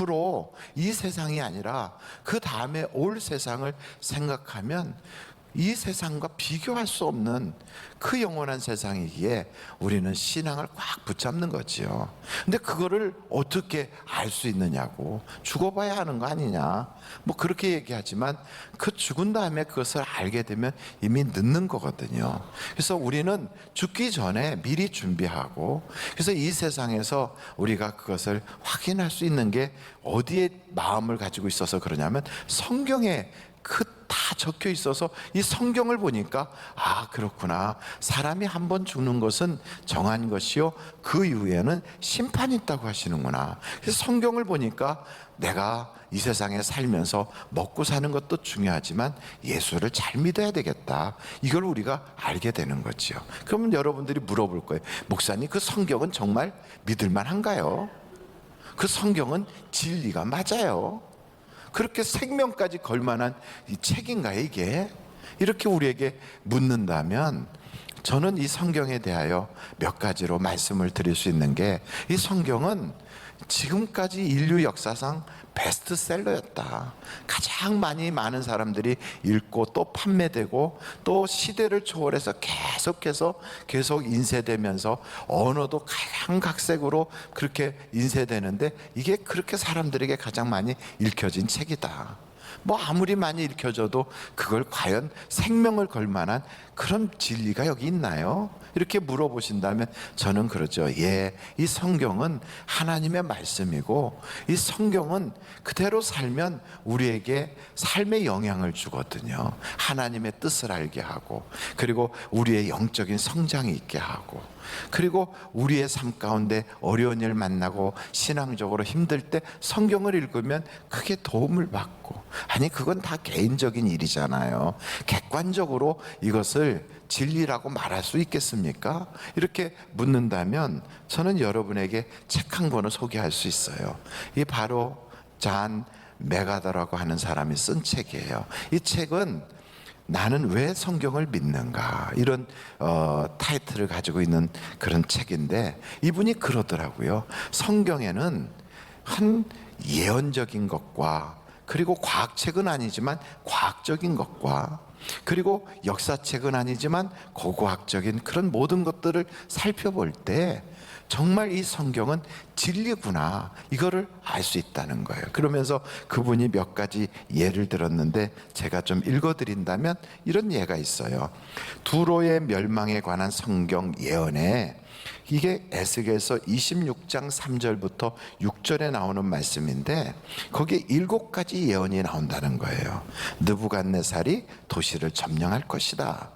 앞으로 이 세상이 아니라 그 다음에 올 세상을 생각하면 이 세상과 비교할 수 없는 그 영원한 세상이기에 우리는 신앙을 꽉 붙잡는 거지요. 근데 그거를 어떻게 알 수 있느냐고, 죽어봐야 하는 거 아니냐, 뭐 그렇게 얘기하지만 그 죽은 다음에 그것을 알게 되면 이미 늦는 거거든요. 그래서 우리는 죽기 전에 미리 준비하고, 그래서 이 세상에서 우리가 그것을 확인할 수 있는 게 어디에 마음을 가지고 있어서 그러냐면 성경에 다 적혀 있어서 이 성경을 보니까 그렇구나, 사람이 한 번 죽는 것은 정한 것이요 그 이후에는 심판이 있다고 하시는구나. 그래서 성경을 보니까 내가 이 세상에 살면서 먹고 사는 것도 중요하지만 예수를 잘 믿어야 되겠다, 이걸 우리가 알게 되는 거죠. 그러면 여러분들이 물어볼 거예요. 목사님, 그 성경은 정말 믿을 만한가요? 그 성경은 진리가 맞아요? 그렇게 생명까지 걸 만한 이 책인가요, 이게? 이렇게 우리에게 묻는다면 저는 이 성경에 대하여 몇 가지로 말씀을 드릴 수 있는 게, 이 성경은 지금까지 인류 역사상 베스트셀러였다. 가장 많은 사람들이 읽고 또 판매되고 또 시대를 초월해서 계속 인쇄되면서 언어도 각양각색으로 그렇게 인쇄되는데, 이게 그렇게 사람들에게 가장 많이 읽혀진 책이다. 뭐 아무리 많이 읽혀져도 그걸 과연 생명을 걸 만한 그런 진리가 여기 있나요? 이렇게 물어보신다면 저는 그러죠. 이 성경은 하나님의 말씀이고, 이 성경은 그대로 살면 우리에게 삶의 영향을 주거든요. 하나님의 뜻을 알게 하고, 그리고 우리의 영적인 성장이 있게 하고, 그리고 우리의 삶 가운데 어려운 일 만나고 신앙적으로 힘들 때 성경을 읽으면 크게 도움을 받고, 아니 그건 다 개인적인 일이잖아요. 객관적으로 이것을 진리라고 말할 수 있겠습니까? 이렇게 묻는다면 저는 여러분에게 책 한 권을 소개할 수 있어요. 이 바로 잔 메가더라고 하는 사람이 쓴 책이에요. 이 책은 나는 왜 성경을 믿는가, 이런 타이틀을 가지고 있는 그런 책인데, 이분이 그러더라고요. 성경에는 한 예언적인 것과, 그리고 과학책은 아니지만 과학적인 것과, 그리고 역사책은 아니지만 고고학적인 그런 모든 것들을 살펴볼 때 정말 이 성경은 진리구나, 이거를 알 수 있다는 거예요. 그러면서 그분이 몇 가지 예를 들었는데 제가 좀 읽어드린다면 이런 예가 있어요. 두로의 멸망에 관한 성경 예언에, 이게 에스겔서 26장 3절부터 6절에 나오는 말씀인데, 거기에 7가지 예언이 나온다는 거예요. 느부갓네살이 도시를 점령할 것이다.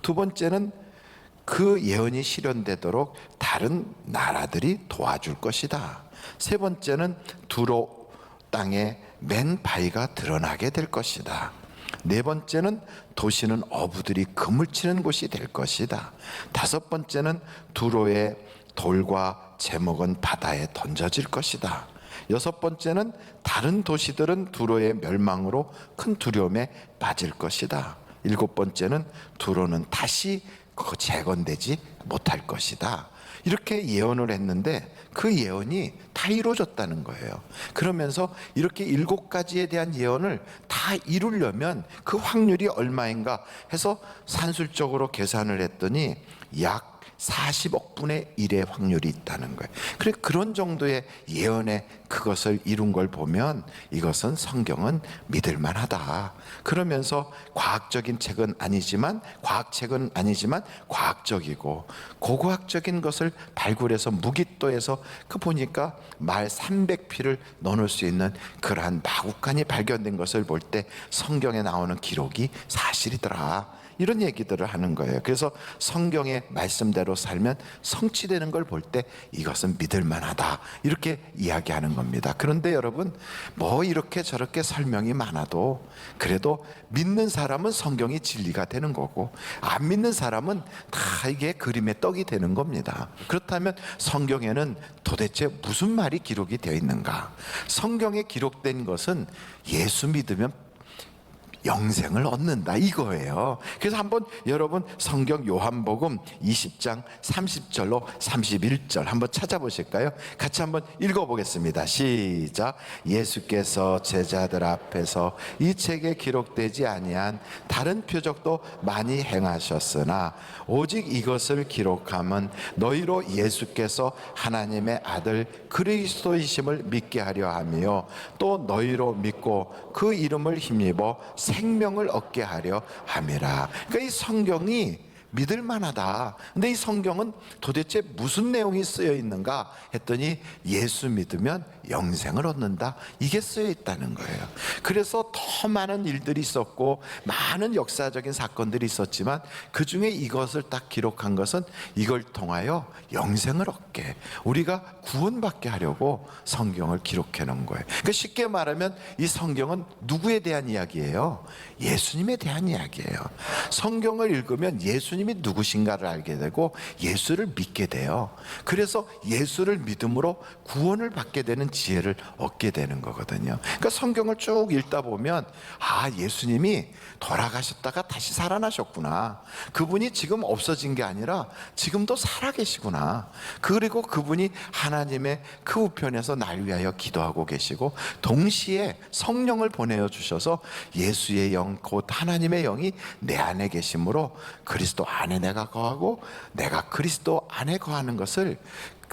두 번째는 그 예언이 실현되도록 다른 나라들이 도와줄 것이다. 세 번째는 두로 땅에 맨 바위가 드러나게 될 것이다. 네 번째는 도시는 어부들이 그물 치는 곳이 될 것이다. 다섯 번째는 두로의 돌과 제목은 바다에 던져질 것이다. 여섯 번째는 다른 도시들은 두로의 멸망으로 큰 두려움에 빠질 것이다. 일곱 번째는 두로는 다시 재건되지 못할 것이다. 이렇게 예언을 했는데 그 예언이 다 이루어졌다는 거예요. 그러면서 이렇게 7가지에 대한 예언을 다 이루려면 그 확률이 얼마인가 해서 산술적으로 계산을 했더니 약 40억 분의 1의 확률이 있다는 거예요. 그래, 그런 정도의 예언에 그것을 이룬 걸 보면 이것은 성경은 믿을 만하다. 그러면서 과학적인 책은 아니지만, 과학책은 아니지만 과학적이고 고고학적인 것을 발굴해서 무기또해서 그 보니까 말 300피를 넣어놓을 수 있는 그러한 마구간이 발견된 것을 볼 때 성경에 나오는 기록이 사실이더라, 이런 얘기들을 하는 거예요. 그래서 성경의 말씀대로 살면 성취되는 걸 볼 때 이것은 믿을 만하다, 이렇게 이야기하는 겁니다. 그런데 여러분, 뭐 이렇게 저렇게 설명이 많아도 그래도 믿는 사람은 성경이 진리가 되는 거고, 안 믿는 사람은 다 이게 그림의 떡이 되는 겁니다. 그렇다면 성경에는 도대체 무슨 말이 기록이 되어 있는가? 성경에 기록된 것은 예수 믿으면 영생을 얻는다 이거예요. 그래서 한번 여러분 성경 요한복음 20장 30절로 31절 한번 찾아보실까요? 같이 한번 읽어보겠습니다. 시작. 예수께서 제자들 앞에서 이 책에 기록되지 아니한 다른 표적도 많이 행하셨으나 오직 이것을 기록함은 너희로 예수께서 하나님의 아들 그리스도이심을 믿게 하려 함이요 또 너희로 믿고 그 이름을 힘입어 생명을 얻게 하려 함이라. 그러니까 이 성경이 믿을 만하다. 근데 이 성경은 도대체 무슨 내용이 쓰여 있는가 했더니 예수 믿으면 영생을 얻는다, 이게 쓰여 있다는 거예요. 그래서 더 많은 일들이 있었고 많은 역사적인 사건들이 있었지만 그 중에 이것을 딱 기록한 것은 이걸 통하여 영생을 얻게, 우리가 구원받게 하려고 성경을 기록해 놓은 거예요. 그러니까 쉽게 말하면 이 성경은 누구에 대한 이야기예요? 예수님에 대한 이야기예요. 성경을 읽으면 예수님이 누구신가를 알게 되고 예수를 믿게 돼요. 그래서 예수를 믿음으로 구원을 받게 되는 지혜를 얻게 되는 거거든요. 그러니까 성경을 쭉 읽다 보면 아, 예수님이 돌아가셨다가 다시 살아나셨구나. 그분이 지금 없어진 게 아니라 지금도 살아계시구나. 그리고 그분이 하나님의 그 우편에서 날 위하여 기도하고 계시고 동시에 성령을 보내어 주셔서 예수의 영, 곧 하나님의 영이 내 안에 계심으로 그리스도 안에 내가 거하고 내가 그리스도 안에 거하는 것을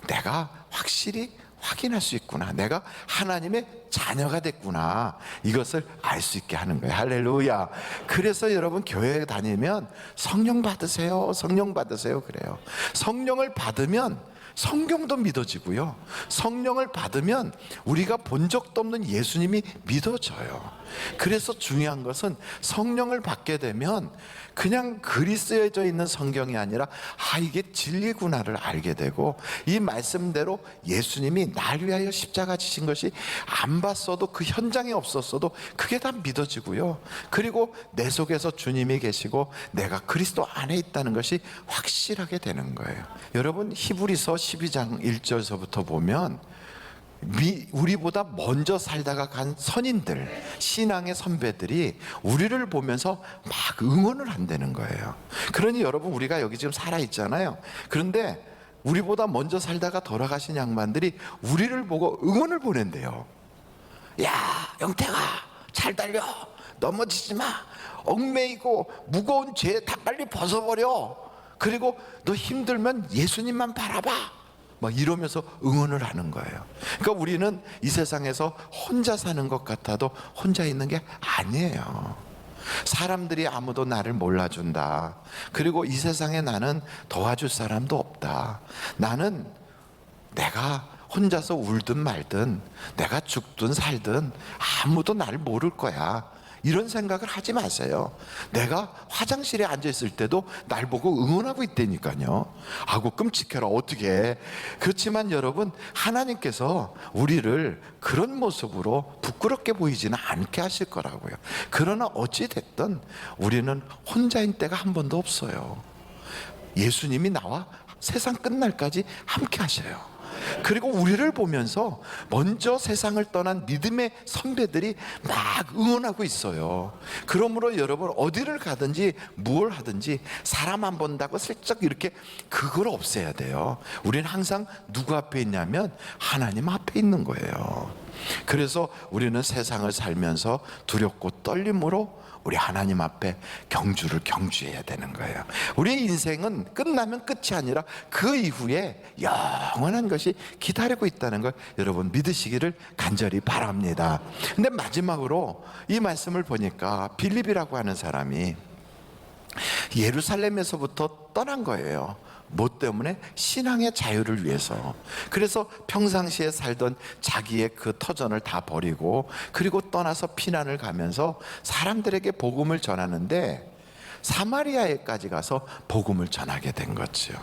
내가 확실히 확인할 수 있구나. 내가 하나님의 자녀가 됐구나. 이것을 알 수 있게 하는 거예요. 할렐루야. 그래서 여러분 교회에 다니면 성령 받으세요, 성령 받으세요 그래요. 성령을 받으면 성경도 믿어지고요, 성령을 받으면 우리가 본 적도 없는 예수님이 믿어져요. 그래서 중요한 것은 성령을 받게 되면 그냥 글이 쓰여져 있는 성경이 아니라 아, 이게 진리구나를 알게 되고 이 말씀대로 예수님이 날 위하여 십자가 지신 것이 안 봤어도 그 현장에 없었어도 그게 다 믿어지고요, 그리고 내 속에서 주님이 계시고 내가 그리스도 안에 있다는 것이 확실하게 되는 거예요. 여러분 히브리서 12장 1절서부터 보면 우리보다 먼저 살다가 간 선인들, 신앙의 선배들이 우리를 보면서 막 응원을 한다는 거예요. 그러니 여러분 우리가 여기 지금 살아있잖아요. 그런데 우리보다 먼저 살다가 돌아가신 양반들이 우리를 보고 응원을 보낸대요. 야, 영태가 잘 달려, 넘어지지 마, 얽매이고 무거운 죄 다 빨리 벗어버려, 그리고 너 힘들면 예수님만 바라봐, 막 이러면서 응원을 하는 거예요. 그러니까 우리는 이 세상에서 혼자 사는 것 같아도 혼자 있는 게 아니에요. 사람들이 아무도 나를 몰라준다. 그리고 이 세상에 나는 도와줄 사람도 없다. 나는 내가 혼자서 울든 말든 내가 죽든 살든 아무도 나를 모를 거야. 이런 생각을 하지 마세요. 내가 화장실에 앉아있을 때도 날 보고 응원하고 있다니까요. 아고 끔찍해라 어떻게. 그렇지만 여러분 하나님께서 우리를 그런 모습으로 부끄럽게 보이지는 않게 하실 거라고요. 그러나 어찌됐든 우리는 혼자인 때가 한 번도 없어요. 예수님이 나와 세상 끝날까지 함께 하셔요. 그리고 우리를 보면서 먼저 세상을 떠난 믿음의 선배들이 막 응원하고 있어요. 그러므로 여러분 어디를 가든지 무엇을 하든지 사람 안 본다고 슬쩍 이렇게 그걸 없애야 돼요. 우리는 항상 누구 앞에 있냐면 하나님 앞에 있는 거예요. 그래서 우리는 세상을 살면서 두렵고 떨림으로 우리 하나님 앞에 경주해야 되는 거예요. 우리의 인생은 끝나면 끝이 아니라 그 이후에 영원한 것이 기다리고 있다는 걸 여러분 믿으시기를 간절히 바랍니다. 근데 마지막으로 이 말씀을 보니까 빌립이라고 하는 사람이 예루살렘에서부터 떠난 거예요. 뭐 때문에? 신앙의 자유를 위해서. 그래서 평상시에 살던 자기의 그 터전을 다 버리고 그리고 떠나서 피난을 가면서 사람들에게 복음을 전하는데 사마리아에까지 가서 복음을 전하게 된 거죠.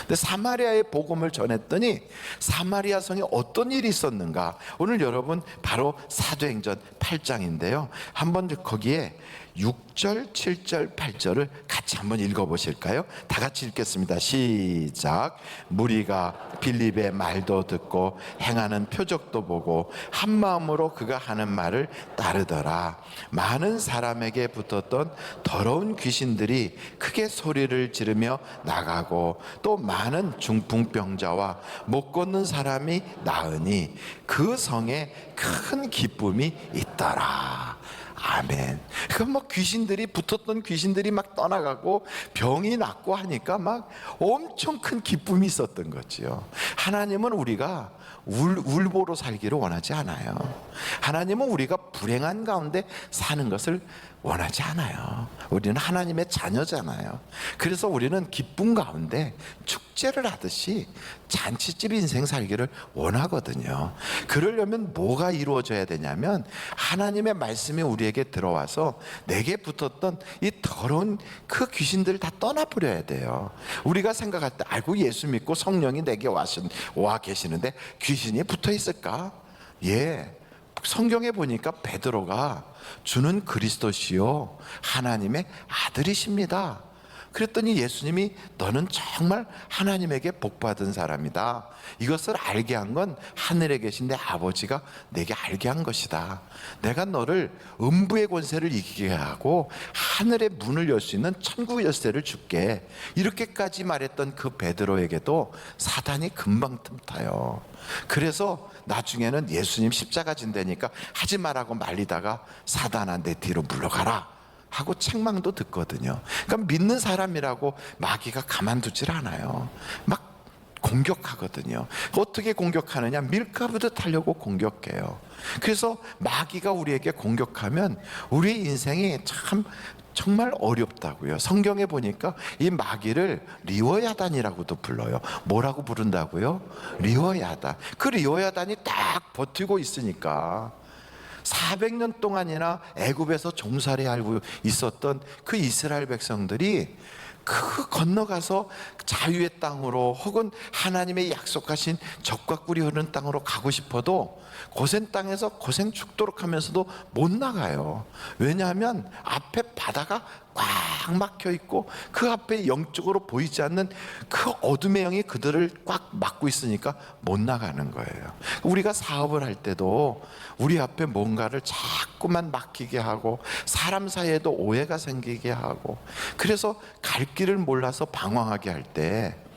근데 사마리아의 복음을 전했더니 사마리아 성에 어떤 일이 있었는가? 오늘 여러분 바로 사도행전 8장인데요. 한번 거기에 6절, 7절, 8절을 같이 한번 읽어보실까요? 다 같이 읽겠습니다. 시작. 무리가 빌립의 말도 듣고 행하는 표적도 보고 한 마음으로 그가 하는 말을 따르더라. 많은 사람에게 붙었던 더러운 귀신들이 크게 소리를 지르며 나가고 또 많은 중풍병자와 못 걷는 사람이 나으니 그 성에 큰 기쁨이 있더라. 아멘. 그럼 뭐 귀신들이 붙었던 귀신들이 막 떠나가고 병이 낫고 하니까 막 엄청 큰 기쁨이 있었던 거지요. 하나님은 우리가 울보로 살기를 원하지 않아요. 하나님은 우리가 불행한 가운데 사는 것을 원하지 않아요. 우리는 하나님의 자녀잖아요. 그래서 우리는 기쁨 가운데 축제를 하듯이 잔치집 인생 살기를 원하거든요. 그러려면 뭐가 이루어져야 되냐면 하나님의 말씀이 우리에게 들어와서 내게 붙었던 이 더러운 그 귀신들을 다 떠나버려야 돼요. 우리가 생각할 때 아이고 예수 믿고 성령이 내게 와 계시는데 귀신이 붙어 있을까? 예. 성경에 보니까 베드로가 주는 그리스도시요 하나님의 아들이십니다. 그랬더니 예수님이 너는 정말 하나님에게 복받은 사람이다. 이것을 알게 한 건 하늘에 계신 내 아버지가 내게 알게 한 것이다. 내가 너를 음부의 권세를 이기게 하고 하늘의 문을 열 수 있는 천국의 열쇠를 줄게. 이렇게까지 말했던 그 베드로에게도 사단이 금방 틈타요. 그래서 나중에는 예수님 십자가 진다니까 하지 말라고 말리다가 사단아 내 뒤로 물러가라 하고 책망도 듣거든요. 그러니까 믿는 사람이라고 마귀가 가만두질 않아요. 막 공격하거든요. 어떻게 공격하느냐? 밀가부듯 하려고 공격해요. 그래서 마귀가 우리에게 공격하면 우리 인생이 참 정말 어렵다고요. 성경에 보니까 이 마귀를 리워야단이라고도 불러요. 뭐라고 부른다고요? 리워야단. 그 리워야단이 딱 버티고 있으니까 400년 동안이나 애굽에서 종살이하고 있었던 그 이스라엘 백성들이 그 건너가서 자유의 땅으로 혹은 하나님의 약속하신 적과 꿀이 흐르는 땅으로 가고 싶어도 고센 땅에서 고생 죽도록 하면서도 못 나가요. 왜냐하면 앞에 바다가 꽉 막혀 있고 그 앞에 영적으로 보이지 않는 그 어둠의 영이 그들을 꽉 막고 있으니까 못 나가는 거예요. 우리가 사업을 할 때도 우리 앞에 뭔가를 자꾸만 막히게 하고 사람 사이에도 오해가 생기게 하고 그래서 갈 길을 몰라서 방황하게 할 때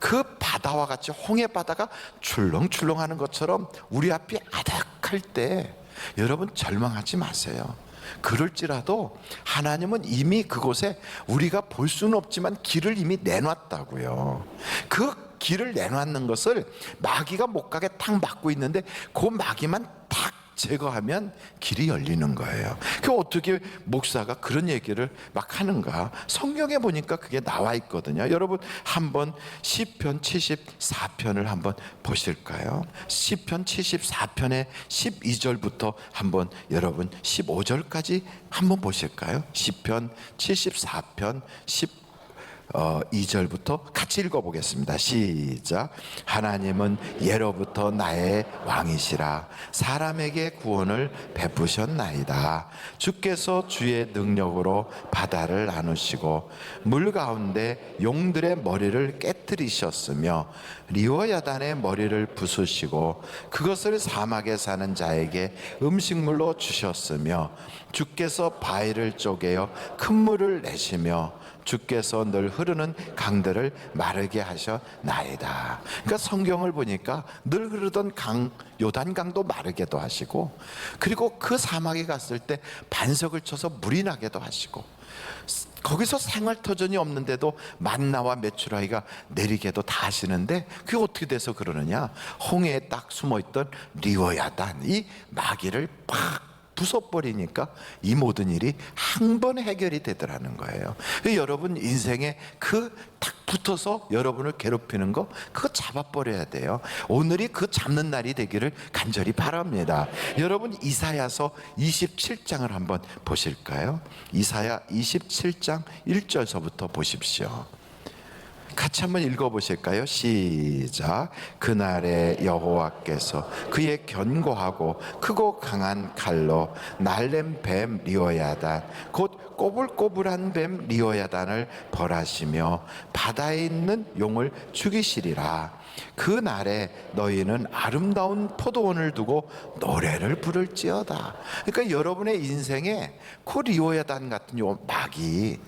그 바다와 같이 홍해 바다가 출렁출렁하는 것처럼 우리 앞이 아득할 때 여러분 절망하지 마세요. 그럴지라도 하나님은 이미 그곳에 우리가 볼 수는 없지만 길을 이미 내놨다고요. 그 길을 내놨는 것을 마귀가 못 가게 탁 막고 있는데 그 마귀만 탁 제거하면 길이 열리는 거예요. 그 어떻게 목사가 그런 얘기를 막 하는가? 성경에 보니까 그게 나와 있거든요. 여러분 한번 시편 74편을 한번 보실까요? 시편 74편의 12절부터 한번 여러분 15절까지 한번 보실까요? 시편 74편 2절부터 같이 읽어보겠습니다. 시작. 하나님은 예로부터 나의 왕이시라. 사람에게 구원을 베푸셨나이다. 주께서 주의 능력으로 바다를 나누시고 물 가운데 용들의 머리를 깨뜨리셨으며 리워야단의 머리를 부수시고 그것을 사막에 사는 자에게 음식물로 주셨으며 주께서 바위를 쪼개어 큰 물을 내시며 주께서 늘 흐르는 강들을 마르게 하셨나이다. 그러니까 성경을 보니까 늘 흐르던 강 요단강도 마르게도 하시고 그리고 그 사막에 갔을 때 반석을 쳐서 물이 나게도 하시고 거기서 생활터전이 없는데도 만나와 메추라기가 내리게도 다 하시는데 그게 어떻게 돼서 그러느냐? 홍해에 딱 숨어있던 리워야단 이 마귀를 팍 부숴버리니까 이 모든 일이 한 번에 해결이 되더라는 거예요. 여러분 인생에 그 딱 붙어서 여러분을 괴롭히는 거 그거 잡아버려야 돼요. 오늘이 그 잡는 날이 되기를 간절히 바랍니다. 여러분 이사야서 27장을 한번 보실까요? 이사야 27장 1절서부터 보십시오. 같이 한번 읽어보실까요? 시작. 그날에 여호와께서 그의 견고하고 크고 강한 칼로 날랜 뱀 리오야단 곧 꼬불꼬불한 뱀 리오야단을 벌하시며 바다에 있는 용을 죽이시리라. 그 날에 너희는 아름다운 포도원을 두고 노래를 부를지어다. 그러니까 여러분의 인생에 리오야단 같은 요 막이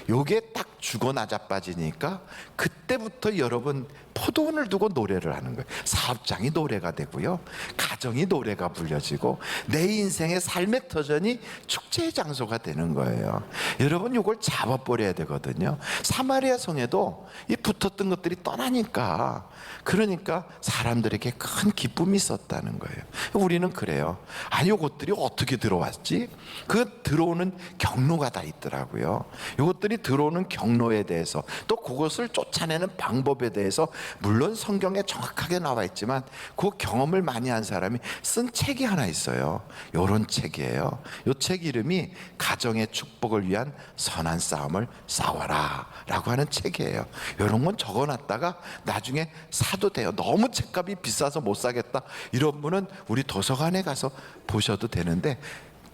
요게 딱 죽어 나자빠지니까 그때부터 여러분 포도원을 두고 노래를 하는 거예요. 사업장이 노래가 되고요, 가정이 노래가 불려지고 내 인생의 삶의 터전이 축제의 장소가 되는 거예요. 여러분 요걸 잡아버려야 되거든요. 사마리아 성에도 이 붙었던 것들이 떠나니까, 그러니까 사람들에게 큰 기쁨이 있었다는 거예요. 우리는 그래요. 아니 요것들이 어떻게 들어왔지? 그 들어오는 경로가 다 있더라고요. 요것들이 들어오는 경로에 대해서, 또 그것을 쫓아내는 방법에 대해서 물론 성경에 정확하게 나와 있지만 그 경험을 많이 한 사람이 쓴 책이 하나 있어요. 요런 책이에요. 요 책 이름이 가정의 축복을 위한 선한 싸움을 싸워라 라고 하는 책이에요. 요런 건 적어놨다가 나중에 사도 돼요. 너무 책값이 비싸서 못 사겠다 이런 분은 우리 도서관에 가서 보셔도 되는데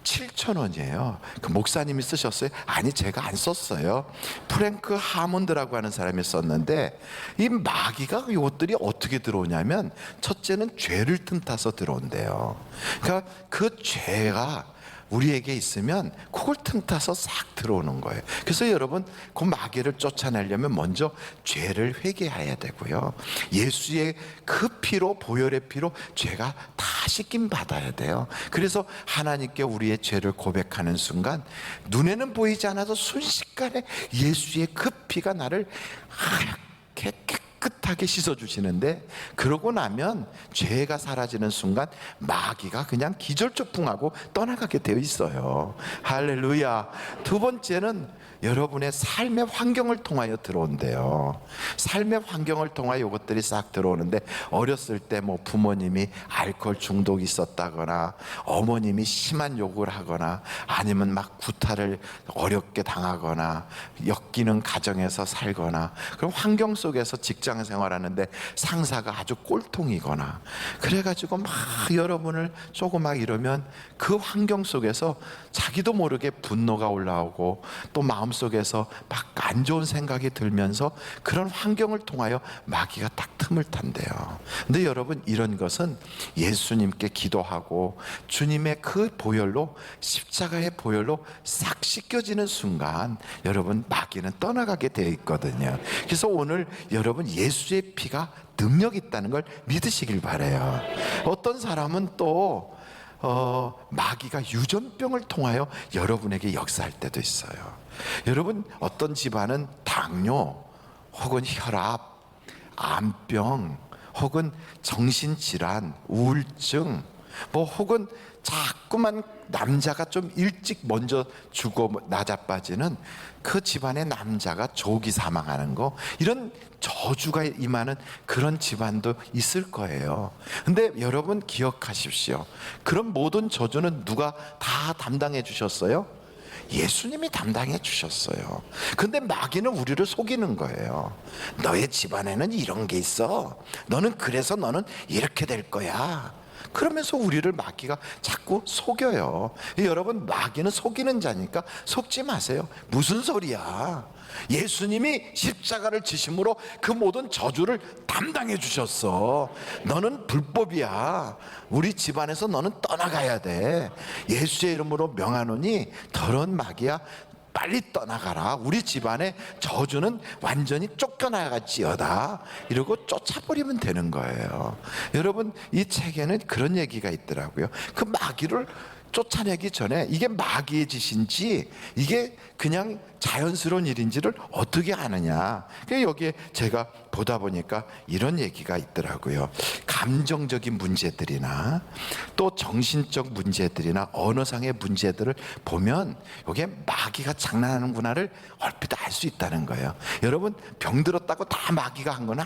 7,000원이에요. 그 목사님이 쓰셨어요? 아니, 제가 안 썼어요. 프랭크 하몬드라고 하는 사람이 썼는데, 이 마귀가 이것들이 어떻게 들어오냐면 첫째는 죄를 틈타서 들어온대요. 그러니까 그 죄가 우리에게 있으면 그걸 틈타서 싹 들어오는 거예요. 그래서 여러분 그 마귀를 쫓아내려면 먼저 죄를 회개해야 되고요, 예수의 그 피로, 보혈의 피로 죄가 다 씻김 받아야 돼요. 그래서 하나님께 우리의 죄를 고백하는 순간 눈에는 보이지 않아도 순식간에 예수의 그 피가 나를 하얗게 깨끗하게 씻어주시는데, 그러고 나면 죄가 사라지는 순간 마귀가 그냥 기절초풍하고 떠나가게 되어 있어요. 할렐루야. 두 번째는 여러분의 삶의 환경을 통하여 들어온대요. 삶의 환경을 통하여 이것들이 싹 들어오는데, 어렸을 때 뭐 부모님이 알코올 중독이 있었다거나 어머님이 심한 욕을 하거나 아니면 막 구타를 어렵게 당하거나 엮이는 가정에서 살거나, 그럼 환경 속에서 직장 생활하는데 상사가 아주 꼴통이거나 그래가지고 막 여러분을 조금 막 이러면 그 환경 속에서 자기도 모르게 분노가 올라오고 또 마음속에서 막 안 좋은 생각이 들면서 그런 환경을 통하여 마귀가 딱 틈을 탄대요. 근데 여러분 이런 것은 예수님께 기도하고 주님의 그 보혈로, 십자가의 보혈로 싹 씻겨지는 순간 여러분 마귀는 떠나가게 되어 있거든요. 그래서 오늘 여러분 예수의 피가 능력 있다는 걸 믿으시길 바라요. 어떤 사람은 또 마귀가 유전병을 통하여 여러분에게 역사할 때도 있어요. 여러분 어떤 집안은 당뇨 혹은 혈압, 암병 혹은 정신질환, 우울증 뭐 혹은 자꾸만 남자가 좀 일찍 먼저 죽어 나자빠지는 그 집안의 남자가 조기 사망하는 거, 이런 저주가 임하는 그런 집안도 있을 거예요. 근데 여러분 기억하십시오. 그런 모든 저주는 누가 다 담당해 주셨어요? 예수님이 담당해 주셨어요. 근데 마귀는 우리를 속이는 거예요. 너의 집안에는 이런 게 있어. 너는 그래서 너는 이렇게 될 거야. 그러면서 우리를 마귀가 자꾸 속여요. 여러분 마귀는 속이는 자니까 속지 마세요. 무슨 소리야? 예수님이 십자가를 지심으로 그 모든 저주를 담당해 주셨어. 너는 불법이야. 우리 집안에서 너는 떠나가야 돼. 예수의 이름으로 명하노니 더러운 마귀야, 빨리 떠나가라. 우리 집안의 저주는 완전히 쫓겨나갈지어다. 이러고 쫓아버리면 되는 거예요. 여러분 이 책에는 그런 얘기가 있더라고요. 그 마귀를 쫓아내기 전에 이게 마귀의 짓인지 이게 그냥 자연스러운 일인지를 어떻게 아느냐. 여기에 제가 보다 보니까 이런 얘기가 있더라고요. 감정적인 문제들이나 또 정신적 문제들이나 언어상의 문제들을 보면 이게 마귀가 장난하는구나를 얼핏 알 수 있다는 거예요. 여러분 병 들었다고 다 마귀가 한 건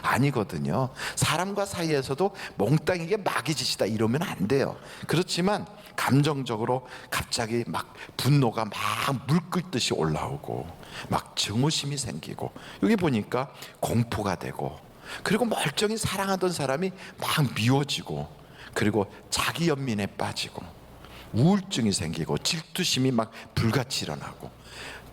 아니거든요. 사람과 사이에서도 몽땅 이게 마귀 짓이다 이러면 안 돼요. 그렇지만 감정적으로 갑자기 막 분노가 막 물 끓듯이 올라오고 막 증오심이 생기고, 여기 보니까 공포가 되고, 그리고 멀쩡히 사랑하던 사람이 막 미워지고, 그리고 자기 연민에 빠지고 우울증이 생기고 질투심이 막 불같이 일어나고,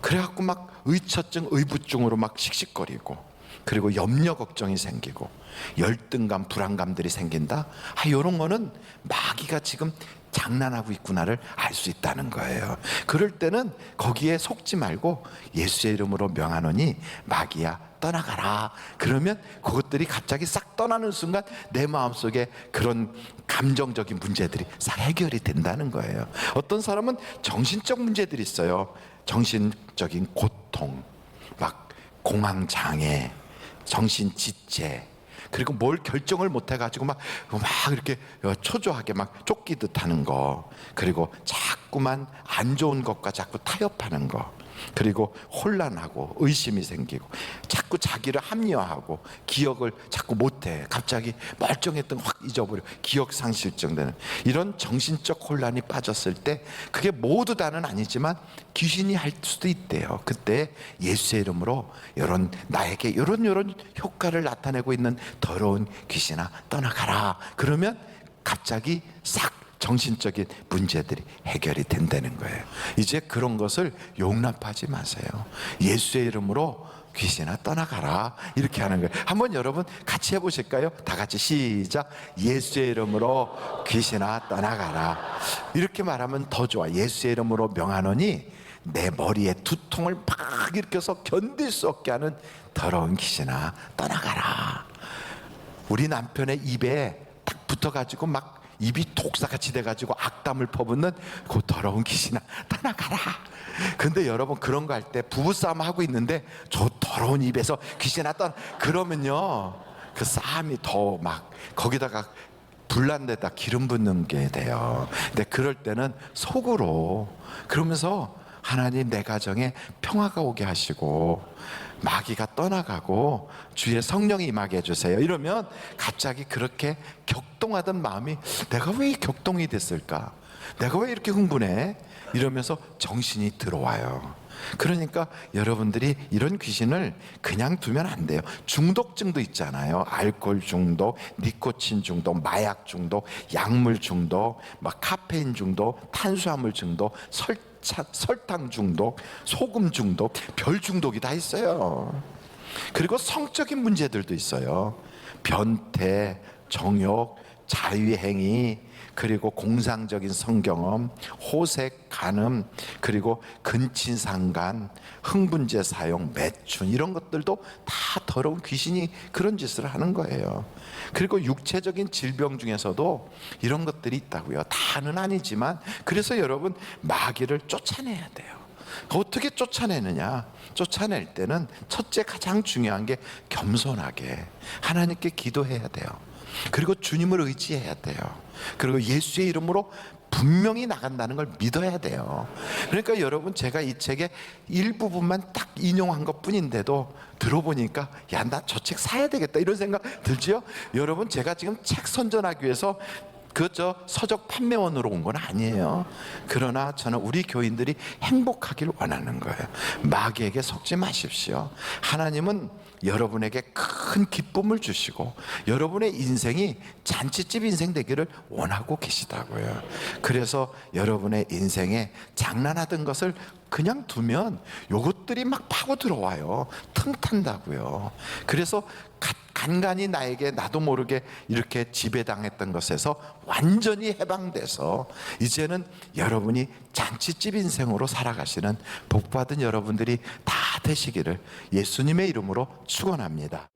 그래갖고 막 의처증, 의부증으로 막 씩씩거리고, 그리고 염려 걱정이 생기고 열등감, 불안감들이 생긴다. 이런 거는 마귀가 지금 장난하고 있구나를 알 수 있다는 거예요. 그럴 때는 거기에 속지 말고 예수의 이름으로 명하노니 마귀야 떠나가라. 그러면 그것들이 갑자기 싹 떠나는 순간 내 마음속에 그런 감정적인 문제들이 싹 해결이 된다는 거예요. 어떤 사람은 정신적 문제들이 있어요. 정신적인 고통, 막 공황장애, 정신지체, 그리고 뭘 결정을 못 해가지고 막 이렇게 초조하게 막 쫓기듯 하는 거, 그리고 자꾸만 안 좋은 것과 자꾸 타협하는 거, 그리고 혼란하고 의심이 생기고 자꾸 자기를 합리화하고 기억을 자꾸 못해, 갑자기 멀쩡했던 거 확 잊어버려, 기억 상실증 되는 이런 정신적 혼란이 빠졌을 때, 그게 모두 다는 아니지만 귀신이 할 수도 있대요. 그때 예수의 이름으로 이런 나에게 이런 효과를 나타내고 있는 더러운 귀신아 떠나가라. 그러면 갑자기 싹 정신적인 문제들이 해결이 된다는 거예요. 이제 그런 것을 용납하지 마세요. 예수의 이름으로 귀신아 떠나가라, 이렇게 하는 거예요. 한번 여러분 같이 해보실까요? 다 같이 시작. 예수의 이름으로 귀신아 떠나가라. 이렇게 말하면 더 좋아. 예수의 이름으로 명하노니 내 머리에 두통을 막 일으켜서 견딜 수 없게 하는 더러운 귀신아 떠나가라. 우리 남편의 입에 딱 붙어가지고 막 입이 독사같이 돼가지고 악담을 퍼붓는 그 더러운 귀신아 떠나가라. 근데 여러분 그런 거 할 때 부부싸움 하고 있는데 저 더러운 입에서 귀신아 떠나, 그러면요 그 싸움이 더 막 거기다가 불난 데다 기름 붓는 게 돼요. 근데 그럴 때는 속으로 그러면서 하나님 내 가정에 평화가 오게 하시고 마귀가 떠나가고 주의 성령이 임하게 해주세요. 이러면 갑자기 그렇게 격동하던 마음이 내가 왜 격동이 됐을까? 내가 왜 이렇게 흥분해? 이러면서 정신이 들어와요. 그러니까 여러분들이 이런 귀신을 그냥 두면 안 돼요. 중독증도 있잖아요. 알코올 중독, 니코틴 중독, 마약 중독, 약물 중독, 막 카페인 중독, 탄수화물 중독, 설탕 중독, 소금 중독, 별 중독이 다 있어요. 그리고 성적인 문제들도 있어요. 변태, 정욕, 자위행위, 그리고 공상적인 성경험, 호색, 간음, 그리고 근친상간, 흥분제 사용, 매춘, 이런 것들도 다 더러운 귀신이 그런 짓을 하는 거예요. 그리고 육체적인 질병 중에서도 이런 것들이 있다고요. 다는 아니지만, 그래서 여러분 마귀를 쫓아내야 돼요. 어떻게 쫓아내느냐? 쫓아낼 때는 첫째 가장 중요한 게 겸손하게 하나님께 기도해야 돼요. 그리고 주님을 의지해야 돼요. 그리고 예수의 이름으로 분명히 나간다는 걸 믿어야 돼요. 그러니까 여러분 제가 이 책의 일부분만 딱 인용한 것 뿐인데도 들어보니까 야, 나 저 책 사야 되겠다 이런 생각 들지요? 여러분 제가 지금 책 선전하기 위해서 그저 서적 판매원으로 온 건 아니에요. 그러나 저는 우리 교인들이 행복하길 원하는 거예요. 마귀에게 속지 마십시오. 하나님은 여러분에게 큰 기쁨을 주시고 여러분의 인생이 잔치집 인생 되기를 원하고 계시다고요. 그래서 여러분의 인생에 장난하던 것을 그냥 두면 요것들이 막 파고 들어와요. 틈탄다고요. 그래서 간간히 나에게 나도 모르게 이렇게 지배당했던 것에서 완전히 해방돼서 이제는 여러분이 잔치집 인생으로 살아가시는 복받은 여러분들이 다 되시기를 예수님의 이름으로 축원합니다.